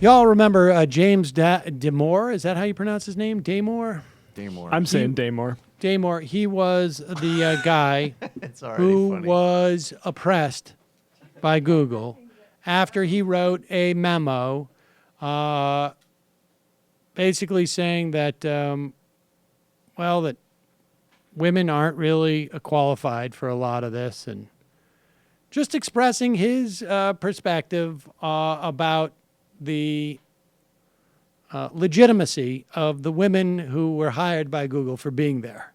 Y'all remember James Damore? Is that how you pronounce his name? Damore? Damore. I'm saying Damore. Damore. He was the guy It's already who funny. was oppressed by Google after he wrote a memo basically saying that, that women aren't really qualified for a lot of this, and just expressing his perspective about the legitimacy of the women who were hired by Google for being there.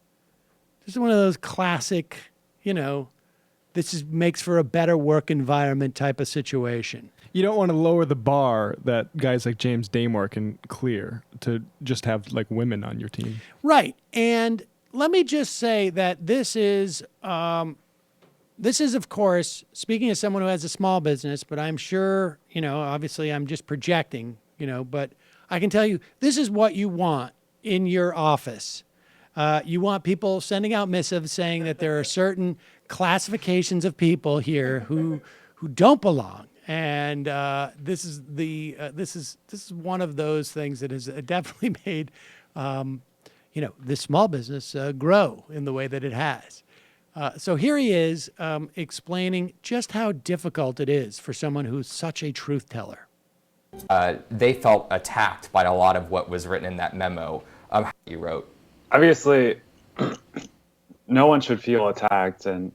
This is one of those classic, makes for a better work environment type of situation. You don't want to lower the bar that guys like James Damore can clear to just have like women on your team. Right. And let me just say that this is, of course, speaking as someone who has a small business, but I'm sure, obviously I'm just projecting, but I can tell you this is what you want in your office. You want people sending out missives saying that there are certain classifications of people here who don't belong. And this is one of those things that has definitely made, this small business grow in the way that it has. So here he is explaining just how difficult it is for someone who's such a truth teller. They felt attacked by a lot of what was written in that memo you wrote. Obviously, no one should feel attacked, and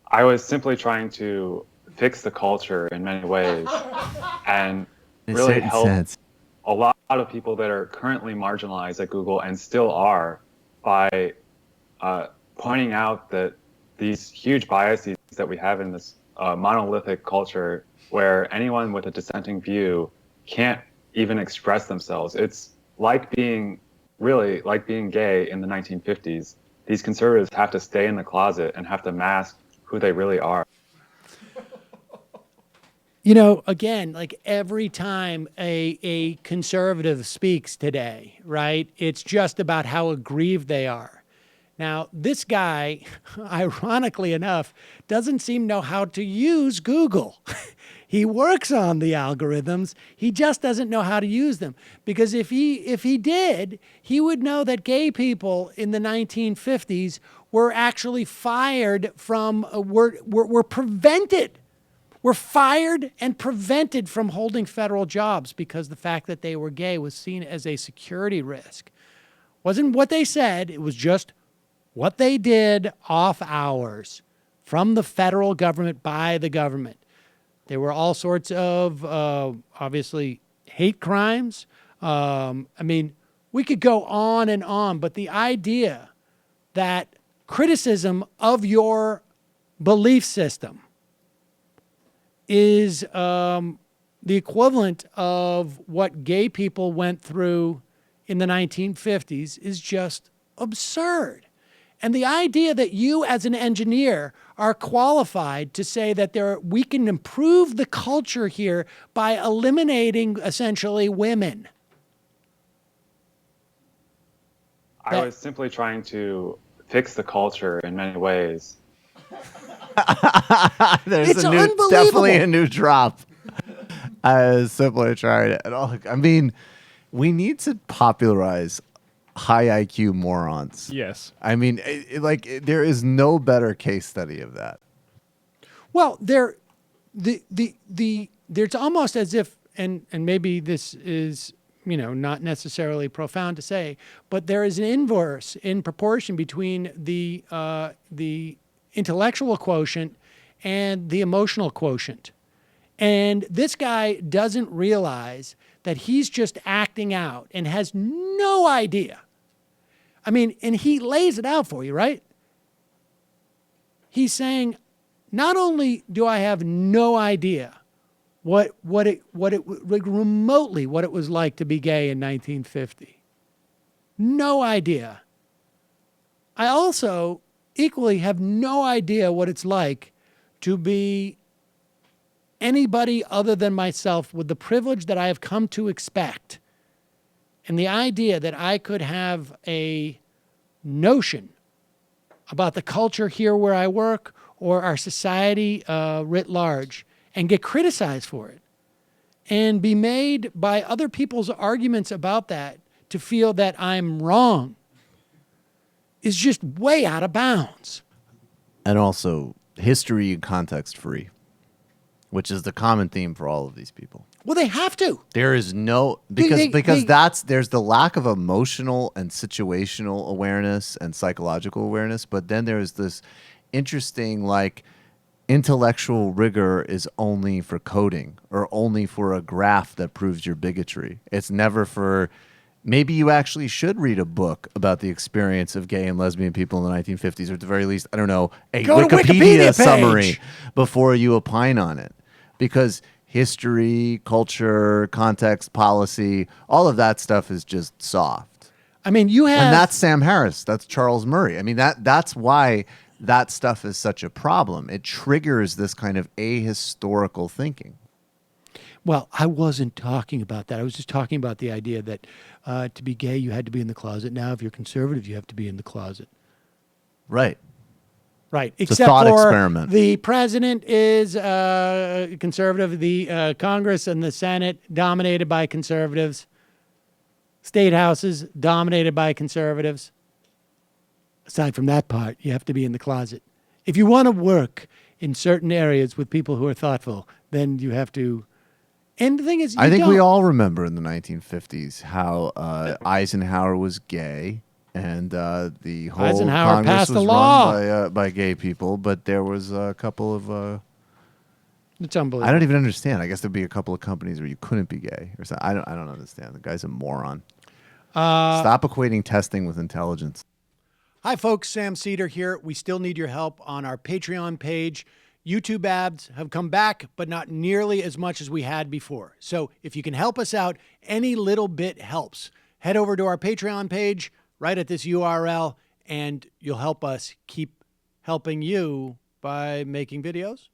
I was simply trying to fix the culture in many ways and really help a lot of people that are currently marginalized at Google and still are by pointing out that these huge biases that we have in this monolithic culture where anyone with a dissenting view can't even express themselves. It's like being gay in the 1950s. These conservatives have to stay in the closet and have to mask who they really are. Again, like every time a conservative speaks today, right, it's just about how aggrieved they are. Now, this guy, ironically enough, doesn't seem to know how to use Google. He works on the algorithms. He just doesn't know how to use them. Because if he did, he would know that gay people in the 1950s were actually fired from, were prevented. Were fired and prevented from holding federal jobs because the fact that they were gay was seen as a security risk. Wasn't what they said. It was just what they did off hours from the federal government by the government. There were all sorts of, obviously, hate crimes. We could go on, but the idea that criticism of your belief system is the equivalent of what gay people went through in the 1950s is just absurd. And the idea that you as an engineer are qualified to say that we can improve the culture here by eliminating essentially women. I was simply trying to fix the culture in many ways. There's definitely a new drop. I was simply trying it. We need to popularize high IQ morons. Yes. There is no better case study of that. Well, there's almost as if, and maybe this is, not necessarily profound to say, but there is an inverse in proportion between the intellectual quotient and the emotional quotient. And this guy doesn't realize that he's just acting out and has no idea. And he lays it out for you, right? He's saying, not only do I have no idea what it remotely what it was like to be gay in 1950. No idea. I also equally have no idea what it's like to be anybody other than myself with the privilege that I have come to expect. And the idea that I could have a notion about the culture here where I work or our society writ large and get criticized for it. and be made by other people's arguments about that to feel that I'm wrong is just way out of bounds. And also history and context free, which is the common theme for all of these people. Well, they have to. There is no there's the lack of emotional and situational awareness and psychological awareness, but then there's this interesting like intellectual rigor is only for coding or only for a graph that proves your bigotry. It's never for maybe you actually should read a book about the experience of gay and lesbian people in the 1950s, or at the very least, I don't know, a Go to Wikipedia Wikipedia summary page before you opine on it. Because history, culture, context, policy, all of that stuff is just soft. I mean, you have... And that's Sam Harris. That's Charles Murray. I mean, that's why that stuff is such a problem. It triggers this kind of ahistorical thinking. Well, I wasn't talking about that. I was just talking about the idea that to be gay, you had to be in the closet. Now, if you're conservative, you have to be in the closet. Right. Right. It's Except a thought for experiment. The president is conservative. The Congress and the Senate dominated by conservatives. State houses dominated by conservatives. Aside from that part, you have to be in the closet. If you want to work in certain areas with people who are thoughtful, then you have to. And the thing is, I think we all remember in the 1950s how Eisenhower was gay, and the whole Eisenhower Congress passed was a law. run by gay people. But there was a couple of It's unbelievable. I don't even understand. I guess there'd be a couple of companies where you couldn't be gay or something. I don't understand. The guy's a moron. Stop equating testing with intelligence. Hi, folks. Sam Seder here. We still need your help on our Patreon page. YouTube ads have come back, but not nearly as much as we had before. So if you can help us out, any little bit helps. Head over to our Patreon page right at this URL, and you'll help us keep helping you by making videos